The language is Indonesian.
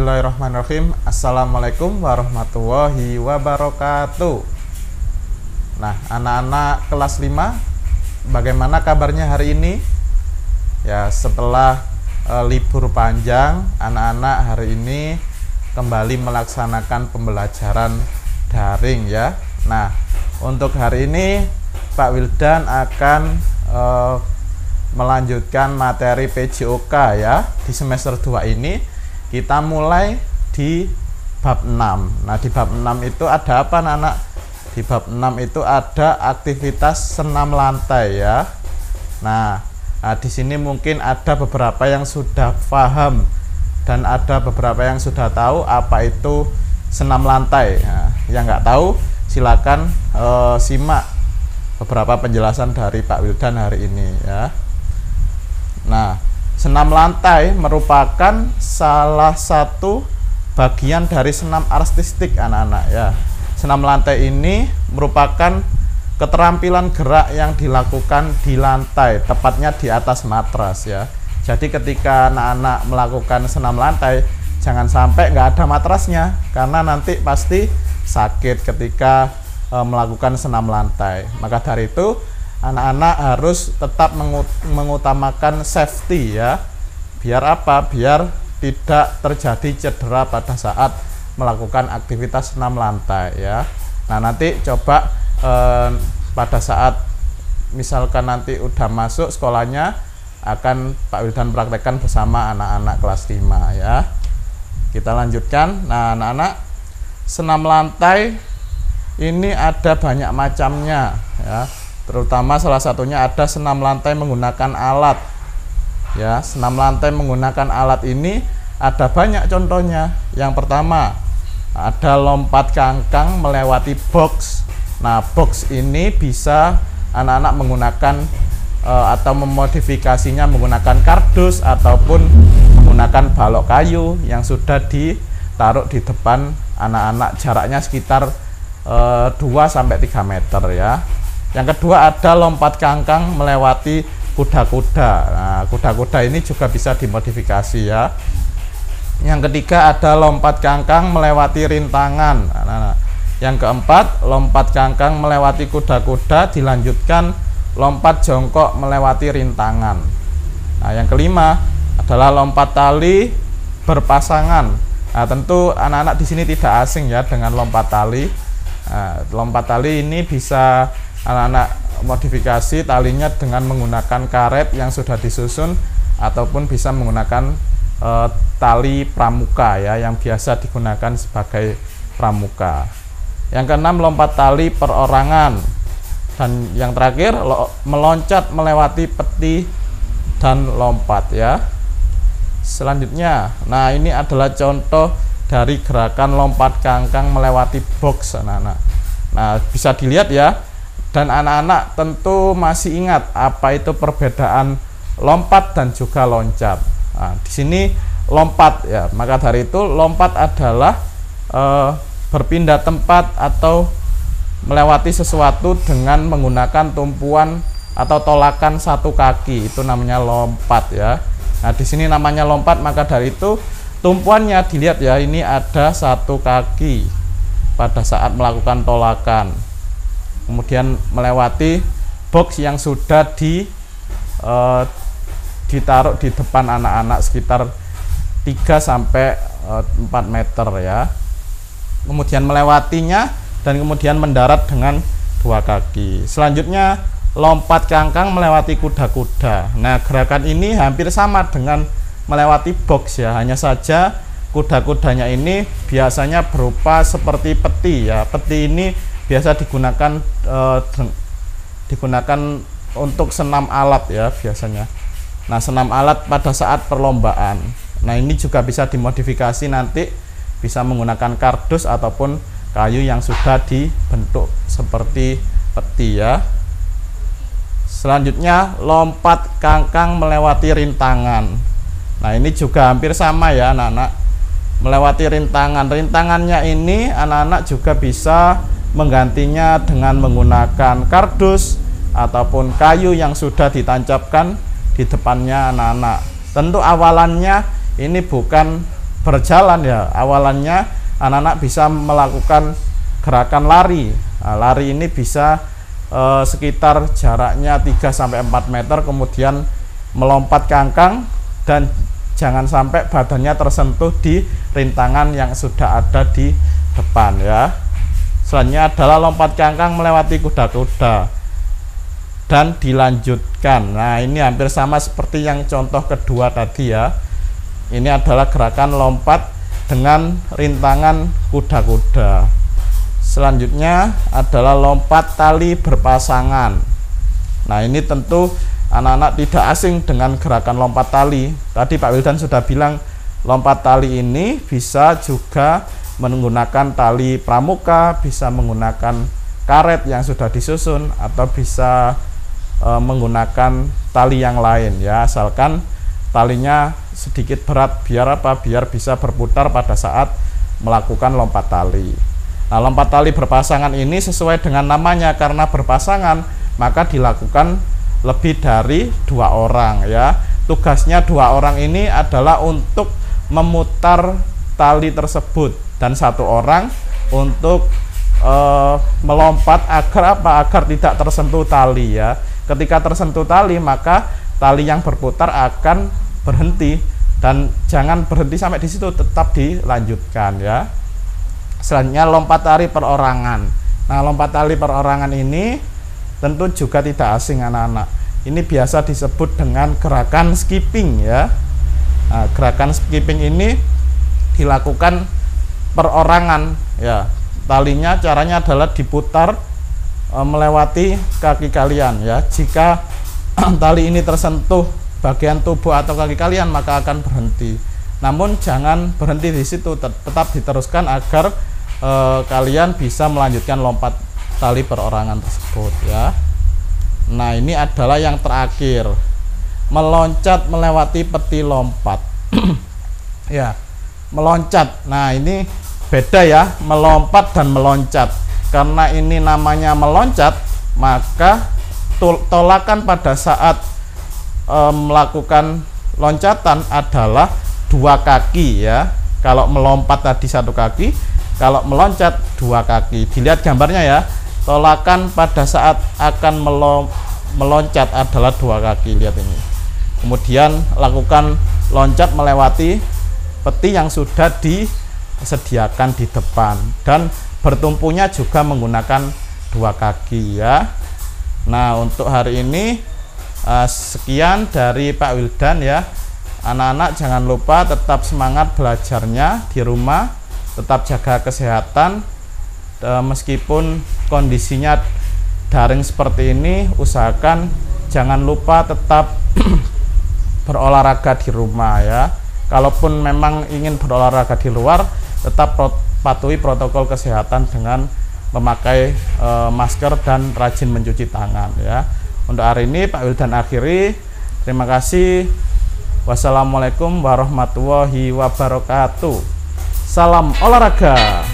Bismillahirrahmanirrahim. Assalamualaikum warahmatullahi wabarakatuh. Nah, anak-anak kelas 5, bagaimana kabarnya hari ini? Ya, setelah libur panjang, anak-anak hari ini kembali melaksanakan pembelajaran daring ya. Nah, untuk hari ini Pak Wildan akan melanjutkan materi PJOK ya. Di semester 2 ini kita mulai di bab 6. Nah, di bab 6 itu ada apa anak-anak? Di bab 6 itu ada aktivitas senam lantai ya. Nah, di sini mungkin ada beberapa yang sudah paham dan ada beberapa yang sudah tahu apa itu senam lantai. Nah, yang nggak tahu silakan simak beberapa penjelasan dari Pak Wildan hari ini ya. Nah, senam lantai merupakan salah satu bagian dari senam artistik anak-anak ya. Senam lantai ini merupakan keterampilan gerak yang dilakukan di lantai, tepatnya di atas matras ya. Jadi ketika anak-anak melakukan senam lantai, jangan sampai nggak ada matrasnya, karena nanti pasti sakit ketika melakukan senam lantai. Maka dari itu anak-anak harus tetap mengutamakan safety ya. Biar apa? Biar tidak terjadi cedera pada saat melakukan aktivitas senam lantai ya. Nah, nanti coba pada saat misalkan nanti udah masuk sekolahnya, akan Pak Wildan praktekkan bersama anak-anak kelas 5 ya. Kita lanjutkan. Nah, anak-anak, senam lantai ini ada banyak macamnya ya. Terutama salah satunya ada senam lantai menggunakan alat ya. Senam lantai menggunakan alat ini ada banyak contohnya. Yang pertama ada lompat kangkang melewati box. Nah, box ini bisa anak-anak menggunakan atau memodifikasinya menggunakan kardus ataupun menggunakan balok kayu yang sudah ditaruh di depan anak-anak, jaraknya sekitar 2-3 meter ya. Yang kedua ada lompat kangkang melewati kuda-kuda. Nah, kuda-kuda ini juga bisa dimodifikasi ya. Yang ketiga ada lompat kangkang melewati rintangan. Nah, yang keempat lompat kangkang melewati kuda-kuda, dilanjutkan lompat jongkok melewati rintangan. Nah, yang kelima adalah lompat tali berpasangan. Nah, tentu anak-anak di sini tidak asing ya dengan lompat tali. Nah, lompat tali ini bisa anak-anak modifikasi talinya dengan menggunakan karet yang sudah disusun ataupun bisa menggunakan tali pramuka ya, yang biasa digunakan sebagai pramuka. Yang keenam lompat tali perorangan, dan yang terakhir meloncat melewati peti dan lompat ya. Selanjutnya, nah ini adalah contoh dari gerakan lompat kangkang melewati box anak-anak. Nah, bisa dilihat ya. Dan anak-anak tentu masih ingat apa itu perbedaan lompat dan juga loncat. Nah, di sini lompat ya. Maka dari itu lompat adalah berpindah tempat atau melewati sesuatu dengan menggunakan tumpuan atau tolakan satu kaki. Itu namanya lompat ya. Nah, di sini namanya lompat, maka dari itu tumpuannya dilihat ya, ini ada satu kaki pada saat melakukan tolakan. Kemudian melewati box yang sudah ditaruh di depan anak-anak sekitar 3-4 meter ya. Kemudian melewatinya dan kemudian mendarat dengan 2 kaki. Selanjutnya lompat kangkang melewati kuda-kuda. Nah, gerakan ini hampir sama dengan melewati box ya, hanya saja kuda-kudanya ini biasanya berupa seperti peti ya. Peti ini biasa digunakan untuk senam alat ya biasanya. Nah, senam alat pada saat perlombaan. Nah, ini juga bisa dimodifikasi nanti, bisa menggunakan kardus ataupun kayu yang sudah dibentuk seperti peti ya. Selanjutnya lompat kangkang melewati rintangan. Nah, ini juga hampir sama ya anak-anak, melewati rintangan. Rintangannya ini anak-anak juga bisa menggantinya dengan menggunakan kardus ataupun kayu yang sudah ditancapkan di depannya anak-anak. Tentu awalannya ini bukan berjalan ya, awalannya anak-anak bisa melakukan gerakan lari. Nah, lari ini bisa sekitar jaraknya 3-4 meter, kemudian melompat kangkang dan jangan sampai badannya tersentuh di rintangan yang sudah ada di depan ya. Selanjutnya adalah lompat kangkang melewati kuda-kuda dan dilanjutkan. Nah, ini hampir sama seperti yang contoh kedua tadi ya. Ini adalah gerakan lompat dengan rintangan kuda-kuda. Selanjutnya adalah lompat tali berpasangan. Nah, ini tentu anak-anak tidak asing dengan gerakan lompat tali. Tadi Pak Wildan sudah bilang lompat tali ini bisa juga menggunakan tali pramuka, bisa menggunakan karet yang sudah disusun, atau bisa menggunakan tali yang lain ya, asalkan talinya sedikit berat. Biar apa? Biar bisa berputar pada saat melakukan lompat tali. Nah, lompat tali berpasangan ini sesuai dengan namanya, karena berpasangan maka dilakukan lebih dari 2 orang ya. Tugasnya 2 orang ini adalah untuk memutar tali tersebut dan 1 orang untuk melompat agar apa? Agar tidak tersentuh tali ya. Ketika tersentuh tali, maka tali yang berputar akan berhenti, dan jangan berhenti sampai di situ, tetap dilanjutkan ya. Selanjutnya lompat tali perorangan. Nah, lompat tali perorangan ini tentu juga tidak asing anak-anak. Ini biasa disebut dengan gerakan skipping ya. Nah, gerakan skipping ini dilakukan perorangan ya. Talinya caranya adalah diputar melewati kaki kalian ya. Jika tali ini tersentuh bagian tubuh atau kaki kalian, maka akan berhenti. Namun jangan berhenti di situ, tetap diteruskan agar kalian bisa melanjutkan lompat tali perorangan tersebut ya. Nah, ini adalah yang terakhir, meloncat melewati peti lompat. Ya, meloncat. Nah, ini beda ya, melompat dan meloncat. Karena ini namanya meloncat, maka tolakan pada saat melakukan loncatan adalah 2 kaki ya. Kalau melompat tadi 1 kaki, kalau meloncat 2 kaki. Dilihat gambarnya ya, tolakan pada saat akan meloncat adalah 2 kaki, lihat ini. Kemudian lakukan loncat melewati peti yang sudah disediakan di depan, dan bertumpunya juga menggunakan 2 kaki ya. Nah, untuk hari ini sekian dari Pak Wildan ya. Anak-anak jangan lupa tetap semangat belajarnya di rumah, tetap jaga kesehatan. Meskipun kondisinya daring seperti ini, usahakan jangan lupa tetap berolahraga di rumah ya. Kalaupun memang ingin berolahraga di luar, tetap patuhi protokol kesehatan dengan memakai masker dan rajin mencuci tangan ya. Untuk hari ini Pak Wildan akhiri. Terima kasih. Wassalamualaikum warahmatullahi wabarakatuh. Salam olahraga.